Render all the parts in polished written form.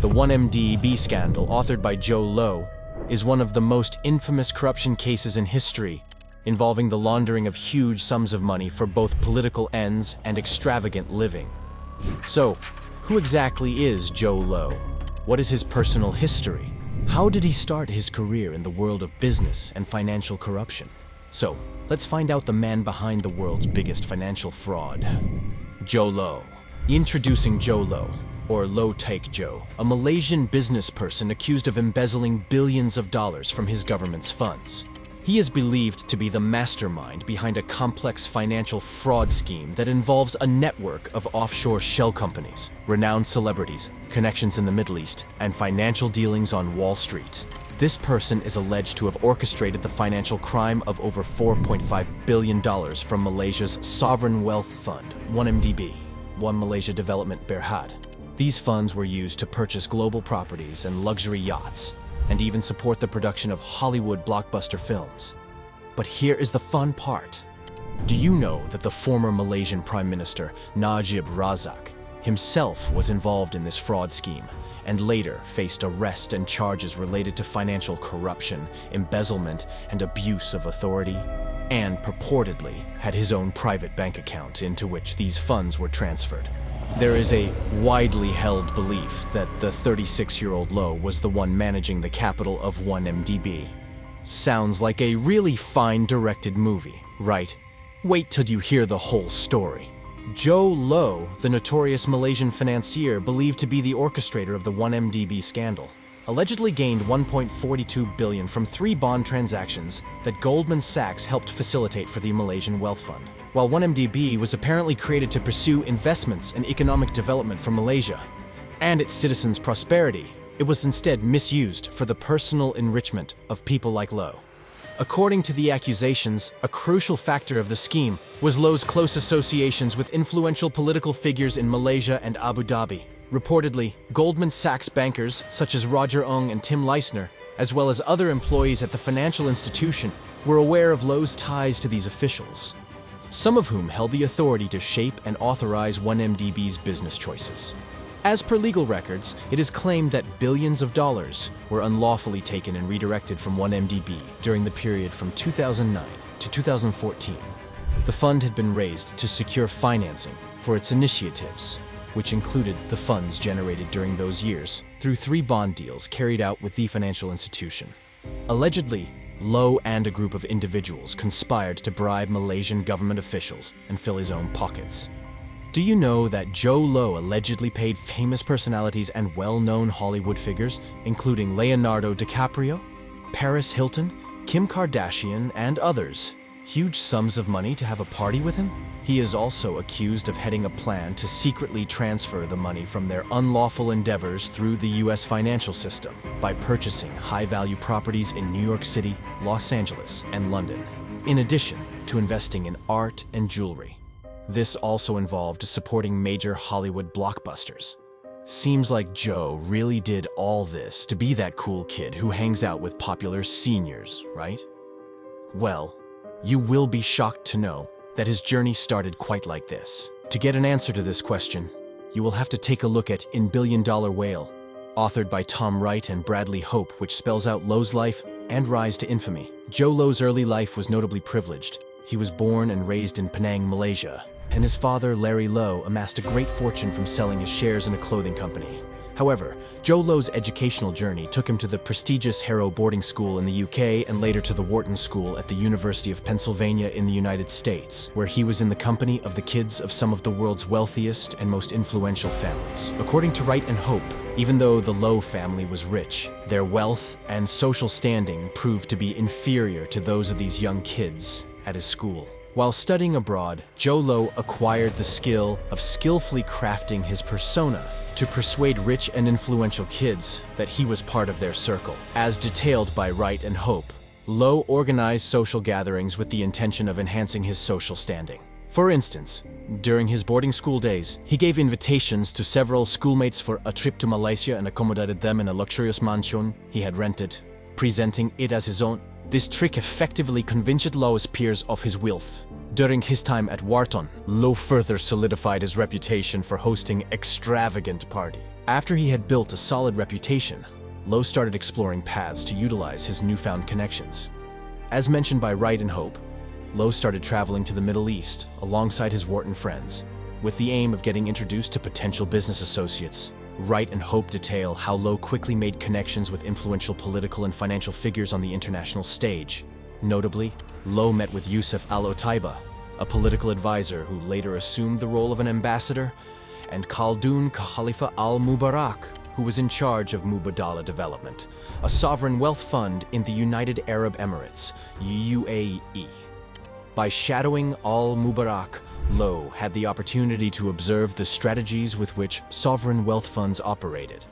The 1MDB scandal, authored by Jho Low, is one of the most infamous corruption cases in history, involving the laundering of huge sums of money for both political ends and extravagant living. So, who exactly is Jho Low? What is his personal history? How did he start his career in the world of business and financial corruption? So, let's find out the man behind the world's biggest financial fraud. Jho Low. Introducing Jho Low, or Low Take Jho, a Malaysian business person accused of embezzling billions of dollars from his government's funds. He is believed to be the mastermind behind a complex financial fraud scheme that involves a network of offshore shell companies, renowned celebrities, connections in the Middle East, and financial dealings on Wall Street. This person is alleged to have orchestrated the financial crime of over $4.5 billion from Malaysia's Sovereign Wealth Fund, 1MDB, One Malaysia Development Berhad. These funds were used to purchase global properties and luxury yachts, and even support the production of Hollywood blockbuster films. But here is the fun part. Do you know that the former Malaysian Prime Minister, Najib Razak, himself was involved in this fraud scheme, and later faced arrest and charges related to financial corruption, embezzlement, and abuse of authority, and purportedly had his own private bank account into which these funds were transferred? There is a widely held belief that the 36-year-old Low was the one managing the capital of 1MDB. Sounds like a really fine directed movie, right? Wait till you hear the whole story. Jho Low, the notorious Malaysian financier believed to be the orchestrator of the 1MDB scandal, allegedly gained $1.42 billion from 3 bond transactions that Goldman Sachs helped facilitate for the Malaysian Wealth Fund. While 1MDB was apparently created to pursue investments and economic development for Malaysia and its citizens' prosperity, it was instead misused for the personal enrichment of people like Low. According to the accusations, a crucial factor of the scheme was Low's close associations with influential political figures in Malaysia and Abu Dhabi. Reportedly, Goldman Sachs bankers such as Roger Ng and Tim Leissner, as well as other employees at the financial institution, were aware of Low's ties to these officials, some of whom held the authority to shape and authorize 1MDB's business choices. As per legal records, it is claimed that billions of dollars were unlawfully taken and redirected from 1MDB during the period from 2009 to 2014. The fund had been raised to secure financing for its initiatives, which included the funds generated during those years through 3 bond deals carried out with the financial institution. Allegedly, Low and a group of individuals conspired to bribe Malaysian government officials and fill his own pockets. Do you know that Jho Low allegedly paid famous personalities and well-known Hollywood figures, including Leonardo DiCaprio, Paris Hilton, Kim Kardashian, and others, huge sums of money to have a party with him? He is also accused of heading a plan to secretly transfer the money from their unlawful endeavors through the US financial system by purchasing high-value properties in New York City, Los Angeles, and London, in addition to investing in art and jewelry. This also involved supporting major Hollywood blockbusters. Seems like Jho really did all this to be that cool kid who hangs out with popular seniors, right? Well, you will be shocked to know that his journey started quite like this. To get an answer to this question, you will have to take a look at In Billion Dollar Whale, authored by Tom Wright and Bradley Hope, which spells out Low's life and rise to infamy. Jho Low's early life was notably privileged. He was born and raised in Penang, Malaysia, and his father, Larry Low, amassed a great fortune from selling his shares in a clothing company. However, Jho Low's educational journey took him to the prestigious Harrow boarding school in the UK and later to the Wharton School at the University of Pennsylvania in the United States, where he was in the company of the kids of some of the world's wealthiest and most influential families. According to Wright and Hope, even though the Low family was rich, their wealth and social standing proved to be inferior to those of these young kids at his school. While studying abroad, Jho Low acquired the skill of skillfully crafting his persona to persuade rich and influential kids that he was part of their circle. As detailed by Wright and Hope, Low organized social gatherings with the intention of enhancing his social standing. For instance, during his boarding school days, he gave invitations to several schoolmates for a trip to Malaysia and accommodated them in a luxurious mansion he had rented, presenting it as his own. This trick effectively convinced Low's peers of his wealth. During his time at Wharton, Low further solidified his reputation for hosting extravagant parties. After he had built a solid reputation, Low started exploring paths to utilize his newfound connections. As mentioned by Wright and Hope, Low started traveling to the Middle East alongside his Wharton friends, with the aim of getting introduced to potential business associates. Wright and Hope detail how Low quickly made connections with influential political and financial figures on the international stage. Notably, Low met with Yusuf al-Otaiba, a political advisor who later assumed the role of an ambassador, and Khaldoun Khalifa al-Mubarak, who was in charge of Mubadala Development, a sovereign wealth fund in the United Arab Emirates, UAE. By shadowing al-Mubarak, Low had the opportunity to observe the strategies with which sovereign wealth funds operated.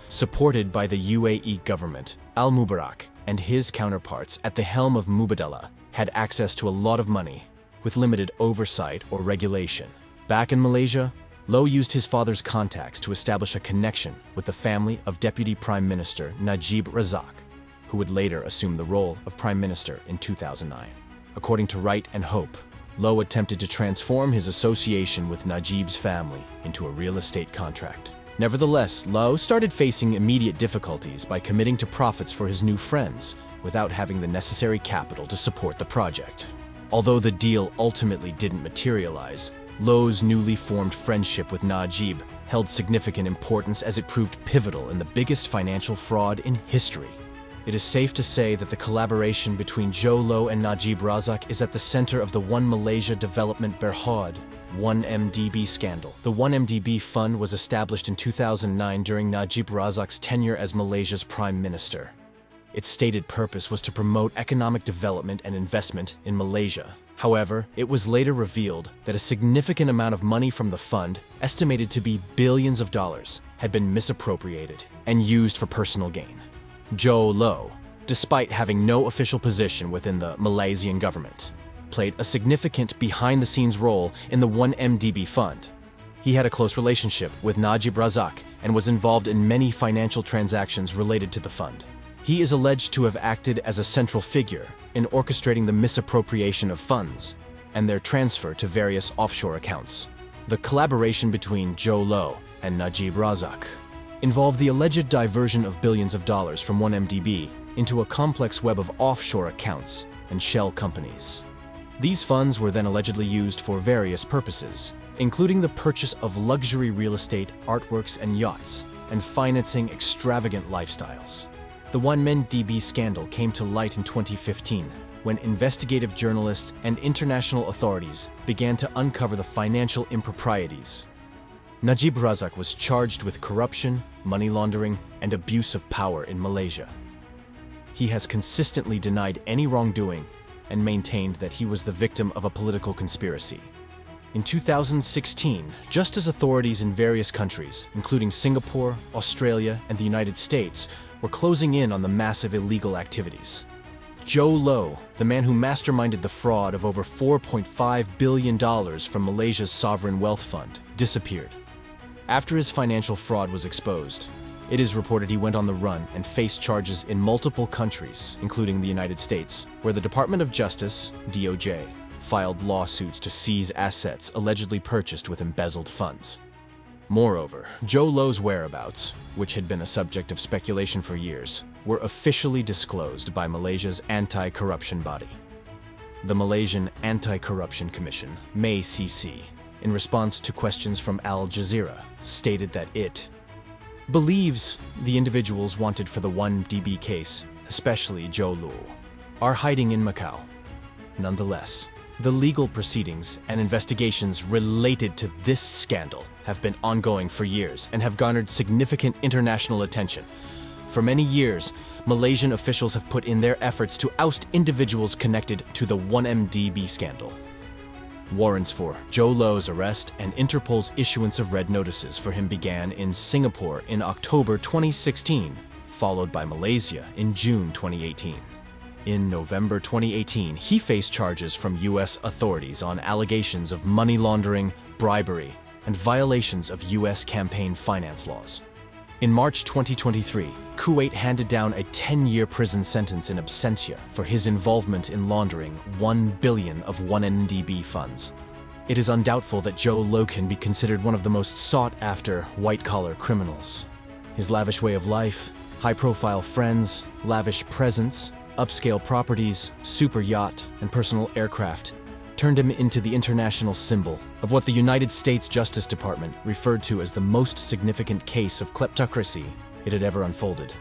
Supported by the UAE government, al-Mubarak and his counterparts at the helm of Mubadala had access to a lot of money, with limited oversight or regulation. Back in Malaysia, Low used his father's contacts to establish a connection with the family of Deputy Prime Minister Najib Razak, who would later assume the role of Prime Minister in 2009. According to Wright and Hope, Low attempted to transform his association with Najib's family into a real estate contract. Nevertheless, Low started facing immediate difficulties by committing to profits for his new friends without having the necessary capital to support the project. Although the deal ultimately didn't materialize, Low's newly formed friendship with Najib held significant importance as it proved pivotal in the biggest financial fraud in history. It is safe to say that the collaboration between Jho Low and Najib Razak is at the center of the One Malaysia Development Berhad, 1MDB scandal. The 1MDB fund was established in 2009 during Najib Razak's tenure as Malaysia's Prime Minister. Its stated purpose was to promote economic development and investment in Malaysia. However, it was later revealed that a significant amount of money from the fund, estimated to be billions of dollars, had been misappropriated and used for personal gain. Jho Low, despite having no official position within the Malaysian government, played a significant behind-the-scenes role in the 1MDB fund. He had a close relationship with Najib Razak and was involved in many financial transactions related to the fund. He is alleged to have acted as a central figure in orchestrating the misappropriation of funds and their transfer to various offshore accounts. The collaboration between Jho Low and Najib Razak involved the alleged diversion of billions of dollars from 1MDB into a complex web of offshore accounts and shell companies. These funds were then allegedly used for various purposes, including the purchase of luxury real estate, artworks, and yachts, and financing extravagant lifestyles. The 1MDB scandal came to light in 2015 when investigative journalists and international authorities began to uncover the financial improprieties. Najib Razak was charged with corruption, money laundering, and abuse of power in Malaysia. He has consistently denied any wrongdoing and maintained that he was the victim of a political conspiracy. In 2016, just as authorities in various countries, including Singapore, Australia, and the United States, were closing in on the massive illegal activities, Jho Low, the man who masterminded the fraud of over $4.5 billion from Malaysia's sovereign wealth fund, disappeared. After his financial fraud was exposed, it is reported he went on the run and faced charges in multiple countries, including the United States, where the Department of Justice, DOJ, filed lawsuits to seize assets allegedly purchased with embezzled funds. Moreover, Jho Low's whereabouts, which had been a subject of speculation for years, were officially disclosed by Malaysia's anti-corruption body. The Malaysian Anti-Corruption Commission, MACC, in response to questions from Al Jazeera, stated that it believes the individuals wanted for the 1MDB case, especially Jho Low, are hiding in Macau. Nonetheless, the legal proceedings and investigations related to this scandal have been ongoing for years and have garnered significant international attention. For many years, Malaysian officials have put in their efforts to oust individuals connected to the 1MDB scandal. Warrants for Jho Low's arrest and Interpol's issuance of red notices for him began in Singapore in October 2016, followed by Malaysia in June 2018. In November 2018, he faced charges from U.S. authorities on allegations of money laundering, bribery, and violations of U.S. campaign finance laws. In March 2023, Kuwait handed down a 10-year prison sentence in absentia for his involvement in laundering $1 billion of 1MDB funds. It is undoubtful that Jho Low can be considered one of the most sought-after white-collar criminals. His lavish way of life, high-profile friends, lavish presents, upscale properties, super yacht, and personal aircraft turned him into the international symbol of what the United States Justice Department referred to as the most significant case of kleptocracy it had ever unfolded.